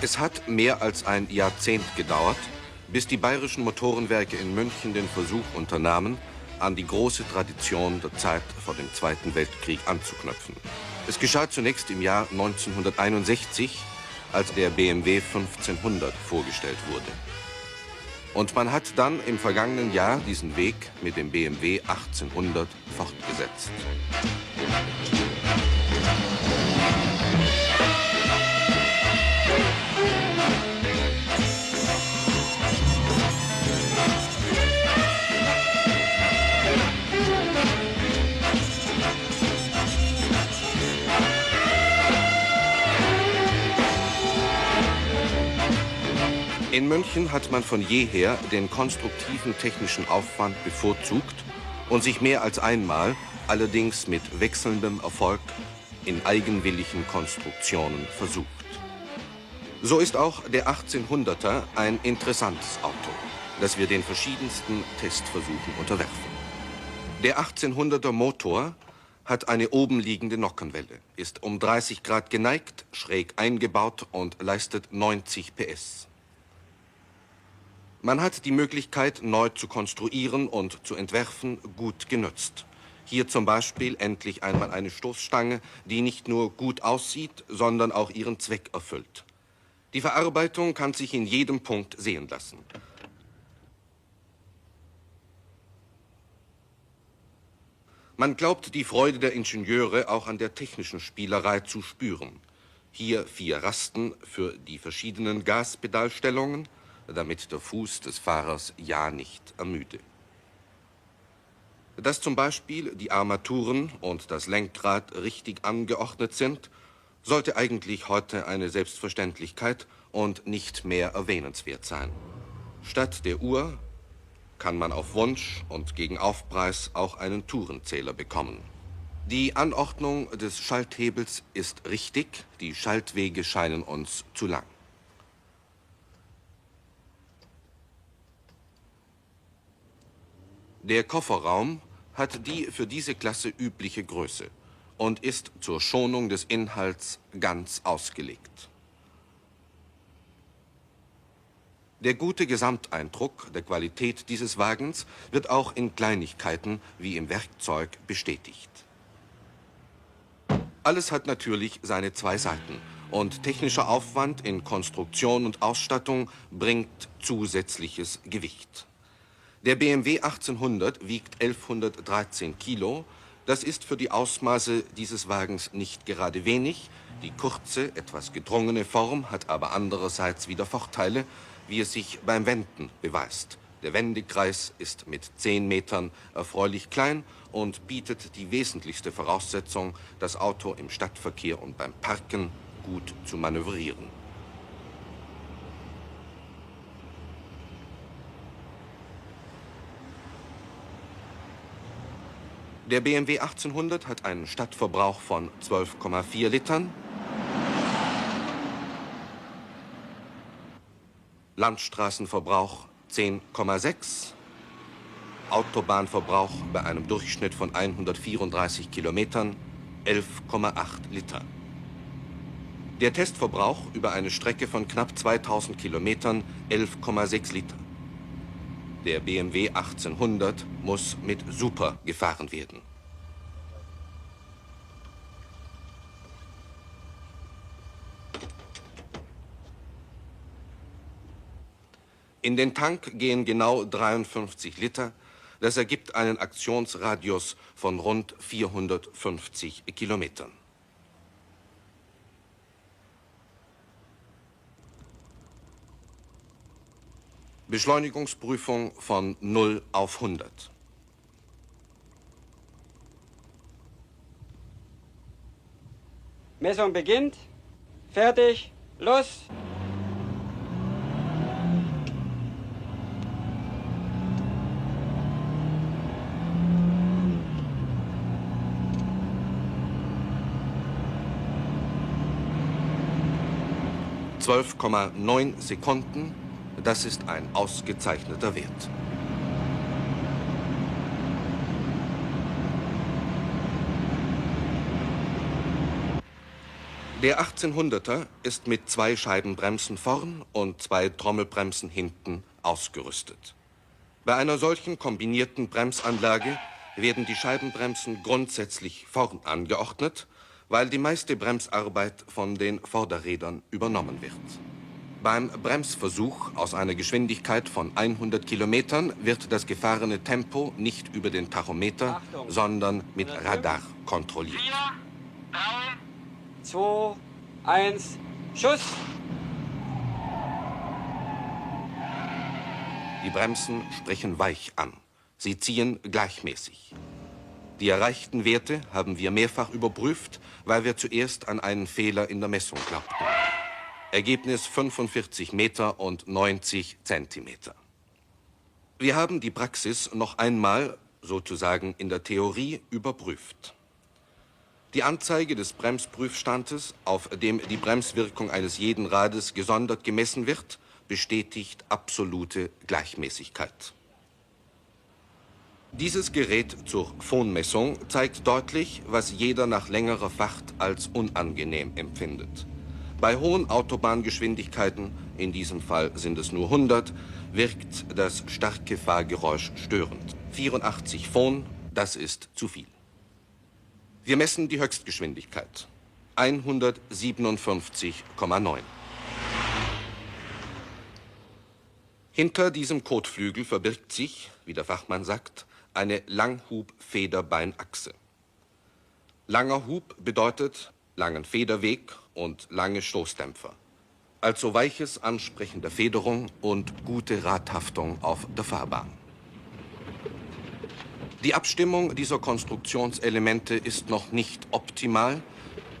Es hat mehr als ein Jahrzehnt gedauert, bis die Bayerischen Motorenwerke in München den Versuch unternahmen, an die große Tradition der Zeit vor dem Zweiten Weltkrieg anzuknüpfen. Es geschah zunächst im Jahr 1961, als der BMW 1500 vorgestellt wurde. Und man hat dann im vergangenen Jahr diesen Weg mit dem BMW 1800 fortgesetzt. In München hat man von jeher den konstruktiven technischen Aufwand bevorzugt und sich mehr als einmal, allerdings mit wechselndem Erfolg, in eigenwilligen Konstruktionen versucht. So ist auch der 1800er ein interessantes Auto, das wir den verschiedensten Testversuchen unterwerfen. Der 1800er Motor hat eine obenliegende Nockenwelle, ist um 30 Grad geneigt, schräg eingebaut und leistet 90 PS. Man hat die Möglichkeit, neu zu konstruieren und zu entwerfen, gut genutzt. Hier zum Beispiel endlich einmal eine Stoßstange, die nicht nur gut aussieht, sondern auch ihren Zweck erfüllt. Die Verarbeitung kann sich in jedem Punkt sehen lassen. Man glaubt, die Freude der Ingenieure auch an der technischen Spielerei zu spüren. Hier 4 Rasten für die verschiedenen Gaspedalstellungen, damit der Fuß des Fahrers ja nicht ermüde. Dass zum Beispiel die Armaturen und das Lenkrad richtig angeordnet sind, sollte eigentlich heute eine Selbstverständlichkeit und nicht mehr erwähnenswert sein. Statt der Uhr kann man auf Wunsch und gegen Aufpreis auch einen Tourenzähler bekommen. Die Anordnung des Schalthebels ist richtig, die Schaltwege scheinen uns zu lang. Der Kofferraum hat die für diese Klasse übliche Größe und ist zur Schonung des Inhalts ganz ausgelegt. Der gute Gesamteindruck der Qualität dieses Wagens wird auch in Kleinigkeiten wie im Werkzeug bestätigt. Alles hat natürlich seine 2 Seiten und technischer Aufwand in Konstruktion und Ausstattung bringt zusätzliches Gewicht. Der BMW 1800 wiegt 1113 Kilo. Das ist für die Ausmaße dieses Wagens nicht gerade wenig. Die kurze, etwas gedrungene Form hat aber andererseits wieder Vorteile, wie es sich beim Wenden beweist. Der Wendekreis ist mit 10 Metern erfreulich klein und bietet die wesentlichste Voraussetzung, das Auto im Stadtverkehr und beim Parken gut zu manövrieren. Der BMW 1800 hat einen Stadtverbrauch von 12,4 Litern, Landstraßenverbrauch 10,6, Autobahnverbrauch bei einem Durchschnitt von 134 Kilometern 11,8 Liter. Der Testverbrauch über eine Strecke von knapp 2000 Kilometern 11,6 Liter. Der BMW 1800 muss mit Super gefahren werden. In den Tank gehen genau 53 Liter. Das ergibt einen Aktionsradius von rund 450 Kilometern. Beschleunigungsprüfung von 0 auf 100. Messung beginnt. Fertig. Los. (12,9 Sekunden). Das ist ein ausgezeichneter Wert. Der 1800er ist mit 2 Scheibenbremsen vorn und 2 Trommelbremsen hinten ausgerüstet. Bei einer solchen kombinierten Bremsanlage werden die Scheibenbremsen grundsätzlich vorn angeordnet, weil die meiste Bremsarbeit von den Vorderrädern übernommen wird. Beim Bremsversuch aus einer Geschwindigkeit von 100 Kilometern wird das gefahrene Tempo nicht über den Tachometer, Achtung. sondern mit Radar kontrolliert. 2, 1, Schuss! Die Bremsen sprechen weich an. Sie ziehen gleichmäßig. Die erreichten Werte haben wir mehrfach überprüft, weil wir zuerst an einen Fehler in der Messung glaubten. Ergebnis 45 Meter und 90 Zentimeter. Wir haben die Praxis noch einmal, sozusagen in der Theorie, überprüft. Die Anzeige des Bremsprüfstandes, auf dem die Bremswirkung eines jeden Rades gesondert gemessen wird, bestätigt absolute Gleichmäßigkeit. Dieses Gerät zur Phonmessung zeigt deutlich, was jeder nach längerer Fahrt als unangenehm empfindet. Bei hohen Autobahngeschwindigkeiten, in diesem Fall sind es nur 100, wirkt das starke Fahrgeräusch störend. 84 Phon, das ist zu viel. Wir messen die Höchstgeschwindigkeit. 157,9. Hinter diesem Kotflügel verbirgt sich, wie der Fachmann sagt, eine Langhub-Federbeinachse. Langer Hub bedeutet langen Federweg und lange Stoßdämpfer. Also weiches Ansprechen der Federung und gute Radhaftung auf der Fahrbahn. Die Abstimmung dieser Konstruktionselemente ist noch nicht optimal.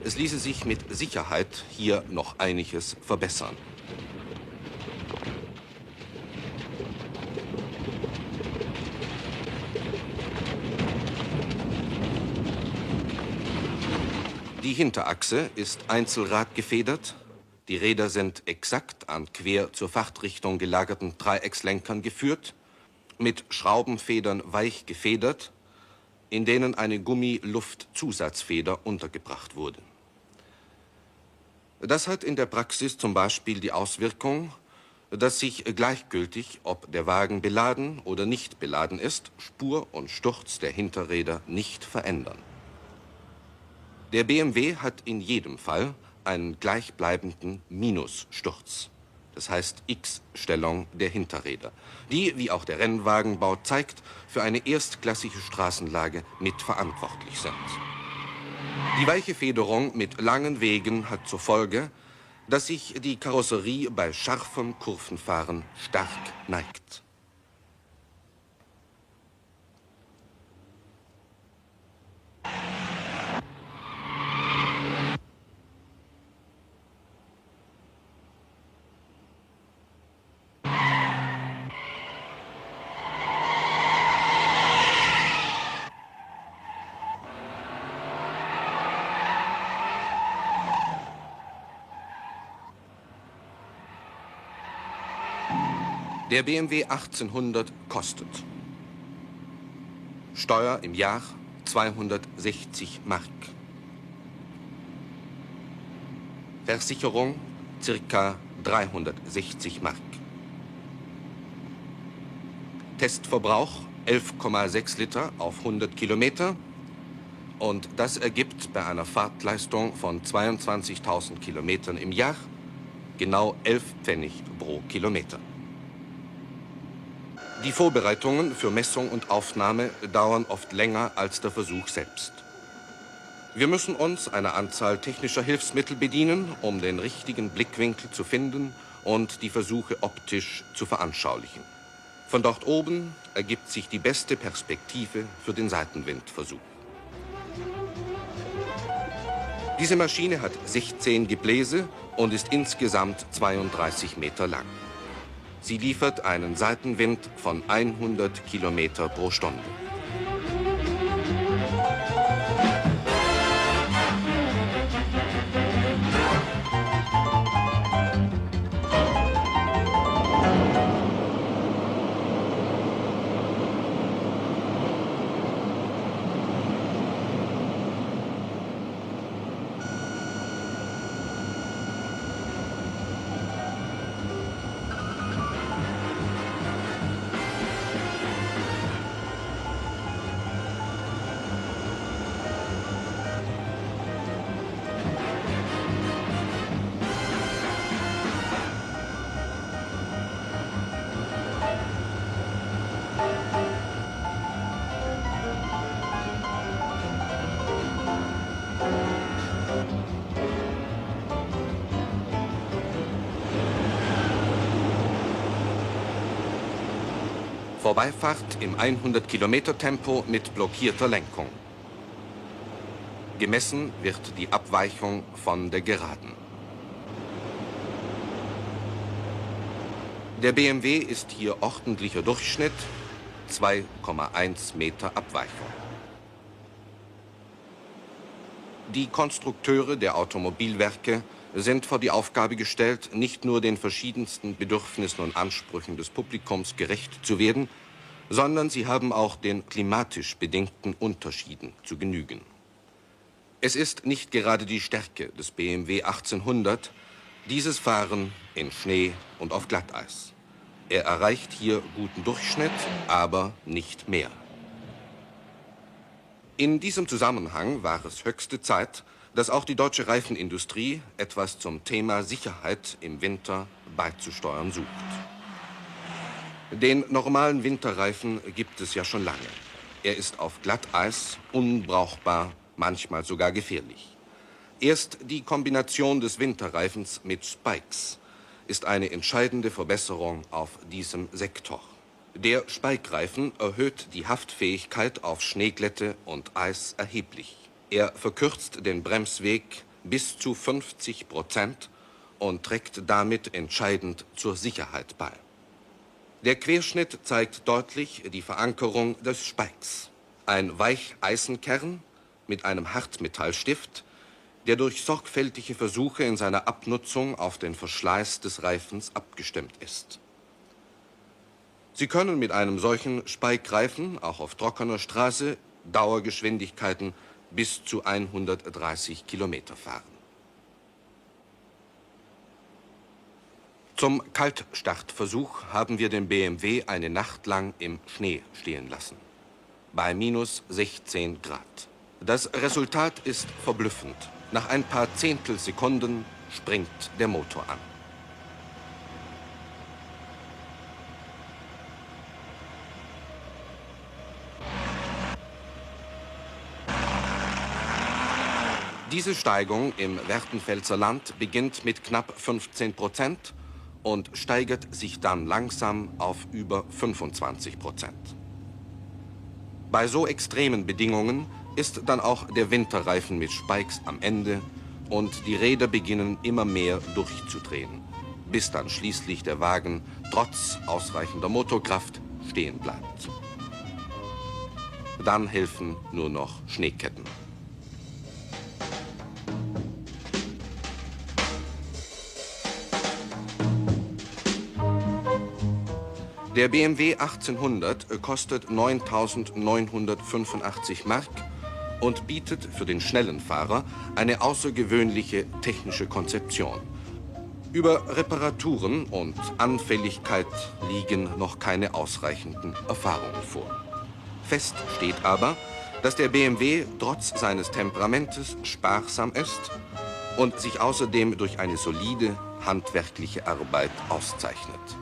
Es ließe sich mit Sicherheit hier noch einiges verbessern. Die Hinterachse ist Einzelrad gefedert. Die Räder sind exakt an quer zur Fahrtrichtung gelagerten Dreieckslenkern geführt, mit Schraubenfedern weich gefedert, in denen eine Gummiluftzusatzfeder untergebracht wurde. Das hat in der Praxis zum Beispiel die Auswirkung, dass sich gleichgültig, ob der Wagen beladen oder nicht beladen ist, Spur und Sturz der Hinterräder nicht verändern. Der BMW hat in jedem Fall einen gleichbleibenden Minussturz. Das heißt X-Stellung der Hinterräder, die, wie auch der Rennwagenbau zeigt, für eine erstklassige Straßenlage mitverantwortlich sind. Die weiche Federung mit langen Wegen hat zur Folge, dass sich die Karosserie bei scharfem Kurvenfahren stark neigt. Der BMW 1800 kostet Steuer im Jahr 260 Mark. Versicherung ca. 360 Mark. Testverbrauch 11,6 Liter auf 100 Kilometer. Und das ergibt bei einer Fahrtleistung von 22.000 Kilometern im Jahr genau 11 Pfennig pro Kilometer. Die Vorbereitungen für Messung und Aufnahme dauern oft länger als der Versuch selbst. Wir müssen uns einer Anzahl technischer Hilfsmittel bedienen, um den richtigen Blickwinkel zu finden und die Versuche optisch zu veranschaulichen. Von dort oben ergibt sich die beste Perspektive für den Seitenwindversuch. Diese Maschine hat 16 Gebläse und ist insgesamt 32 Meter lang. Sie liefert einen Seitenwind von 100 Kilometer pro Stunde. Vorbeifahrt im 100-Kilometer-Tempo mit blockierter Lenkung. Gemessen wird die Abweichung von der Geraden. Der BMW ist hier ordentlicher Durchschnitt, 2,1 Meter Abweichung. Die Konstrukteure der Automobilwerke sind vor die Aufgabe gestellt, nicht nur den verschiedensten Bedürfnissen und Ansprüchen des Publikums gerecht zu werden, sondern sie haben auch den klimatisch bedingten Unterschieden zu genügen. Es ist nicht gerade die Stärke des BMW 1800, dieses Fahren in Schnee und auf Glatteis. Er erreicht hier guten Durchschnitt, aber nicht mehr. In diesem Zusammenhang war es höchste Zeit, dass auch die deutsche Reifenindustrie etwas zum Thema Sicherheit im Winter beizusteuern sucht. Den normalen Winterreifen gibt es ja schon lange. Er ist auf Glatteis unbrauchbar, manchmal sogar gefährlich. Erst die Kombination des Winterreifens mit Spikes ist eine entscheidende Verbesserung auf diesem Sektor. Der Spike-Reifen erhöht die Haftfähigkeit auf Schneeglätte und Eis erheblich. Er verkürzt den Bremsweg bis zu 50% und trägt damit entscheidend zur Sicherheit bei. Der Querschnitt zeigt deutlich die Verankerung des Spikes. Ein Weicheisenkern mit einem Hartmetallstift, der durch sorgfältige Versuche in seiner Abnutzung auf den Verschleiß des Reifens abgestimmt ist. Sie können mit einem solchen Spike-Reifen auch auf trockener Straße Dauergeschwindigkeiten bis zu 130 Kilometer fahren. Zum Kaltstartversuch haben wir den BMW eine Nacht lang im Schnee stehen lassen, bei minus 16 Grad. Das Resultat ist verblüffend. Nach ein paar Zehntelsekunden springt der Motor an. Diese Steigung im Wertenfelser Land beginnt mit knapp 15% und steigert sich dann langsam auf über 25%. Bei so extremen Bedingungen ist dann auch der Winterreifen mit Spikes am Ende und die Räder beginnen immer mehr durchzudrehen, bis dann schließlich der Wagen trotz ausreichender Motorkraft stehen bleibt. Dann helfen nur noch Schneeketten. Der BMW 1800 kostet 9.985 Mark und bietet für den schnellen Fahrer eine außergewöhnliche technische Konzeption. Über Reparaturen und Anfälligkeit liegen noch keine ausreichenden Erfahrungen vor. Fest steht aber, dass der BMW trotz seines Temperamentes sparsam ist und sich außerdem durch eine solide handwerkliche Arbeit auszeichnet.